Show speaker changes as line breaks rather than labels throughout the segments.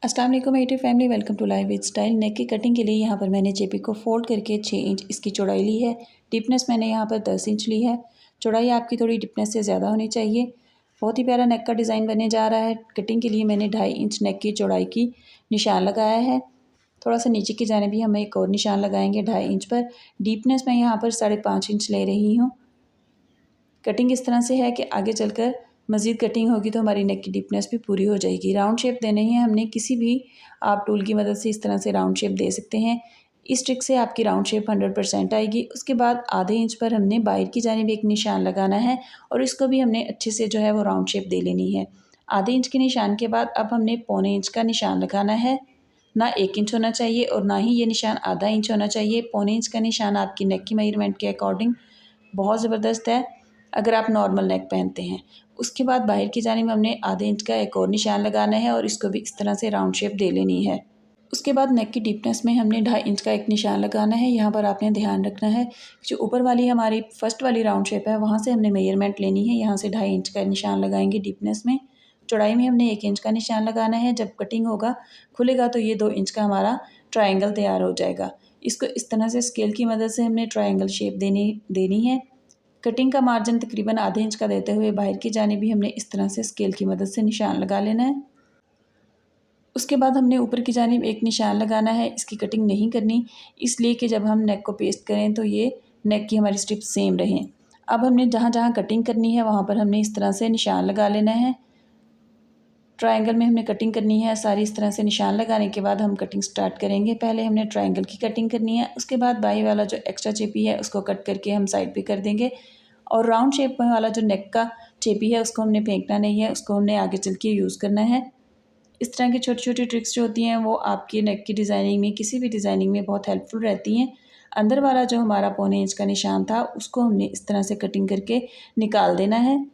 अस्सलाम वालेकुम my YouTube family, welcome to live with style. Neck की कटिंग के लिए यहाँ पर मैंने चेपी को फोल्ड करके 6 इंच इसकी चौड़ाई ली है। डीपनेस मैंने यहाँ पर 10 इंच ली है। चौड़ाई आपकी थोड़ी डीपनेस से ज़्यादा होनी चाहिए। बहुत ही प्यारा नेक का डिज़ाइन बनने जा रहा है। कटिंग के लिए मैंने 2.5 इंच नेक की चौड़ाई की निशान लगाया है। थोड़ा सा नीचे की जाने भी हम एक और निशान लगाएंगे 2.5 इंच पर। डीपनेस मैं यहाँ पर 5.5 इंच ले रही हूँ। कटिंग इस तरह से है कि आगे चलकर मज़ीद कटिंग होगी तो हमारी नेक की डीपनेस भी पूरी हो जाएगी। राउंड शेप देनी है हमने, किसी भी आप टूल की मदद से इस तरह से राउंड शेप दे सकते हैं। इस ट्रिक से आपकी राउंड शेप 100% आएगी। उसके बाद आधे इंच पर हमने बाहर की जानिब एक निशान लगाना है और इसको भी हमने अच्छे से जो है वो राउंड शेप दे लेनी है। आधे इंच के निशान के बाद अब हमने पौने इंच का निशान लगाना है। ना 1 इंच होना चाहिए और ना ही ये निशान आधा इंच होना चाहिए। पौने इंच का निशान आपकी नेक की मेजरमेंट के अकॉर्डिंग बहुत ज़बरदस्त है अगर आप नॉर्मल नेक पहनते हैं। उसके बाद बाहर की जानिब हमने आधे इंच का एक और निशान लगाना है और इसको भी इस तरह से राउंड शेप दे लेनी है। उसके बाद नेक की डीपनेस में हमने 2.5 इंच का एक निशान लगाना है। यहाँ पर आपने ध्यान रखना है जो ऊपर वाली हमारी फर्स्ट वाली राउंड शेप है वहाँ से हमने मेजरमेंट लेनी है। यहाँ से 2.5 इंच का निशान लगाएंगे डीपनेस में। चौड़ाई में हमने 1 इंच का निशान लगाना है। जब कटिंग होगा खुलेगा तो ये 2 इंच का हमारा ट्रायंगल तैयार हो जाएगा। इसको इस तरह से स्केल की मदद से हमने ट्रायंगल शेप देनी है। कटिंग का मार्जिन तकरीबन आधे इंच का देते हुए बाहर की जानिब भी हमने इस तरह से स्केल की मदद से निशान लगा लेना है। उसके बाद हमने ऊपर की जानिब एक निशान लगाना है। इसकी कटिंग नहीं करनी इसलिए कि जब हम नेक को पेस्ट करें तो ये नेक की हमारी स्ट्रिप सेम रहें। अब हमने जहाँ जहाँ कटिंग करनी है वहाँ पर हमने इस तरह से निशान लगा लेना है। ट्रायंगल में हमने कटिंग करनी है सारी इस तरह से निशान लगाने के बाद हम कटिंग स्टार्ट करेंगे। पहले हमने ट्रायंगल की कटिंग करनी है, उसके बाद बाई वाला जो एक्स्ट्रा चेपी है उसको कट करके हम साइड पे कर देंगे और राउंड शेप वाला जो नेक का चेपी है उसको हमने फेंकना नहीं है, उसको हमने आगे चल के यूज़ करना है। इस तरह की छोटी छोटी ट्रिक्स जो होती हैं वो आपकी नेक की डिज़ाइनिंग में, किसी भी डिज़ाइनिंग में बहुत हेल्पफुल रहती हैं। अंदर वाला जो हमारा पौने इंच का निशान था उसको हमने इस तरह से कटिंग करके निकाल देना है।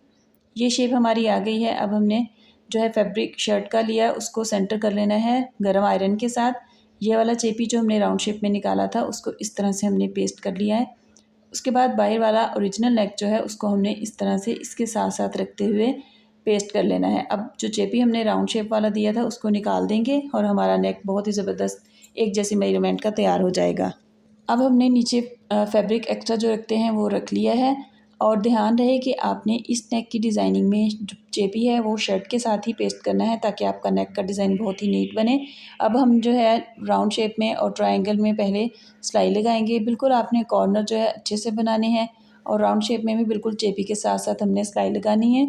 ये शेप हमारी आ गई है। अब हमने जो है फैब्रिक शर्ट का लिया उसको सेंटर कर लेना है गरम आयरन के साथ। ये वाला चेपी जो हमने राउंड शेप में निकाला था उसको इस तरह से हमने पेस्ट कर लिया है। उसके बाद बाहर वाला ओरिजिनल नेक जो है उसको हमने इस तरह से इसके साथ साथ रखते हुए पेस्ट कर लेना है। अब जो चेपी हमने राउंड शेप वाला दिया था उसको निकाल देंगे और हमारा नेक बहुत ही ज़बरदस्त एक जैसी मेजरमेंट का तैयार हो जाएगा। अब हमने नीचे फैब्रिक एक्स्ट्रा जो रखते हैं वो रख लिया है और ध्यान रहे कि आपने इस नेक की डिज़ाइनिंग में जो चेपी है वो शर्ट के साथ ही पेस्ट करना है ताकि आपका नेक का डिज़ाइन बहुत ही नीट बने। अब हम जो है राउंड शेप में और ट्रायंगल में पहले सिलाई लगाएंगे। बिल्कुल आपने कॉर्नर जो है अच्छे से बनाने हैं और राउंड शेप में भी बिल्कुल चेपी के साथ साथ हमने सिलाई लगानी है।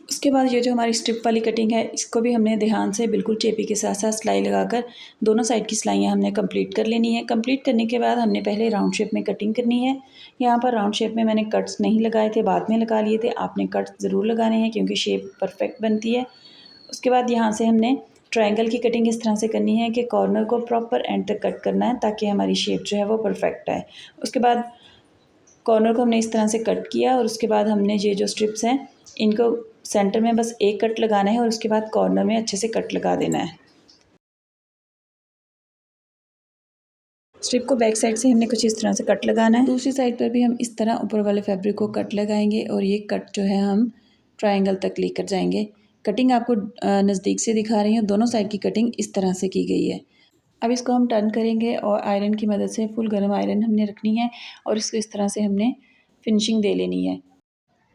उसके बाद ये जो हमारी स्ट्रिप वाली कटिंग है इसको भी हमने ध्यान से बिल्कुल चेपी के साथ साथ सिलाई लगाकर दोनों साइड की सिलाइयाँ हमने कंप्लीट कर लेनी है। कंप्लीट करने के बाद हमने पहले राउंड शेप में कटिंग करनी है। यहाँ पर राउंड शेप में मैंने कट्स नहीं लगाए थे, बाद में लगा लिए थे। आपने कट्स ज़रूर लगाने हैं क्योंकि शेप परफेक्ट बनती है। उसके बाद यहाँ से हमने ट्रायंगल की कटिंग इस तरह से करनी है कि कॉर्नर को प्रॉपर एंड तक कट करना है ताकि हमारी शेप जो है वो परफेक्ट आए। उसके बाद कॉर्नर को हमने इस तरह से कट किया और उसके बाद हमने ये जो स्ट्रिप्स हैं इनको सेंटर में बस एक कट लगाना है और उसके बाद कॉर्नर में अच्छे से कट लगा देना है। स्ट्रिप को बैक साइड से हमने कुछ इस तरह से कट लगाना है। दूसरी साइड पर भी हम इस तरह ऊपर वाले फैब्रिक को कट लगाएंगे और ये कट जो है हम ट्रायंगल तक लेकर जाएंगे। कटिंग आपको नज़दीक से दिखा रही हूँ, दोनों साइड की कटिंग इस तरह से की गई है। अब इसको हम टर्न करेंगे और आयरन की मदद से फुल गर्म आयरन हमने रखनी है और इसको इस तरह से हमने फिनिशिंग दे लेनी है।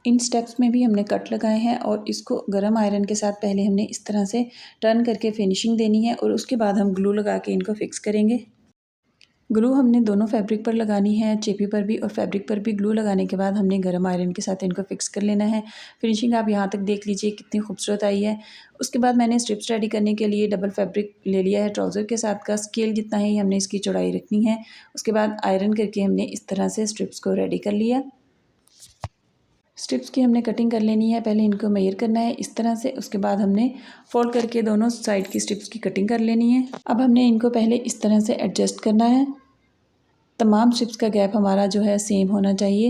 इन स्टेप्स में भी हमने कट लगाए हैं और इसको गरम आयरन के साथ पहले हमने इस तरह से टर्न करके फिनिशिंग देनी है और उसके बाद हम ग्लू लगा के इनको फिक्स करेंगे। ग्लू हमने दोनों फैब्रिक पर लगानी है, चेपी पर भी और फैब्रिक पर भी। ग्लू लगाने के बाद हमने गरम आयरन के साथ इनको फिक्स कर लेना है। फिनिशिंग आप यहाँ तक देख लीजिए कितनी खूबसूरत आई है। उसके बाद मैंने स्ट्रिप्स रेडी करने के लिए डबल फैब्रिक ले लिया है ट्राउज़र के साथ का। स्केल जितना ही हमने इसकी चौड़ाई रखनी है। उसके बाद आयरन करके हमने इस तरह से स्ट्रिप्स को रेडी कर लिया। स्ट्रिप्स की हमने कटिंग कर लेनी है, पहले इनको मेजर करना है इस तरह से। उसके बाद हमने फोल्ड करके दोनों साइड की स्ट्रिप्स की कटिंग कर लेनी है। अब हमने इनको पहले इस तरह से एडजस्ट करना है। तमाम स्ट्रिप्स का गैप हमारा जो है सेम होना चाहिए।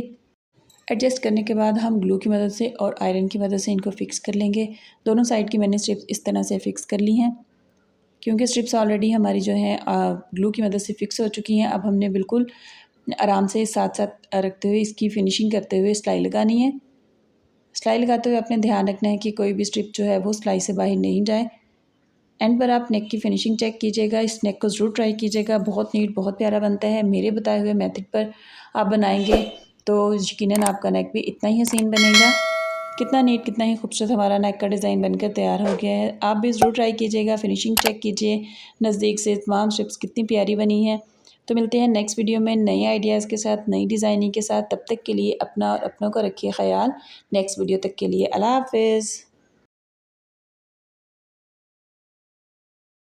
एडजस्ट करने के बाद हम ग्लू की मदद से और आयरन की मदद से इनको फिक्स कर लेंगे। दोनों साइड की मैंने स्ट्रिप्स इस तरह से फिक्स कर ली हैं क्योंकि स्ट्रिप्स ऑलरेडी हमारी जो है ग्लू की मदद से फिक्स हो चुकी हैं। अब हमने बिल्कुल आराम से साथ साथ रखते हुए इसकी फिनिशिंग करते हुए सिलाई लगानी है। सिलाई लगाते हुए अपने ध्यान रखना है कि कोई भी स्ट्रिप जो है वो सिलाई से बाहर नहीं जाए। एंड पर आप नेक की फिनिशिंग चेक कीजिएगा। इस नेक को ज़रूर ट्राई कीजिएगा, बहुत नीट बहुत प्यारा बनता है। मेरे बताए हुए मेथड पर आप बनाएंगे तो यकीनन आपका नेक भी इतना ही हसीन बनेगा। कितना नीट कितना ही खूबसूरत हमारा नेक का डिज़ाइन बनकर तैयार हो गया है। आप भी ज़रूर ट्राई कीजिएगा, फिनिशिंग चेक कीजिए नज़दीक से, तमाम स्टेप्स कितनी प्यारी बनी है। तो मिलते हैं नेक्स्ट वीडियो में नए आइडियाज़ के साथ, नई डिज़ाइनिंग के साथ। तब तक के लिए अपना और अपनों का रखिए ख्याल। नेक्स्ट वीडियो तक के लिए अल्लाह हाफ़िज़।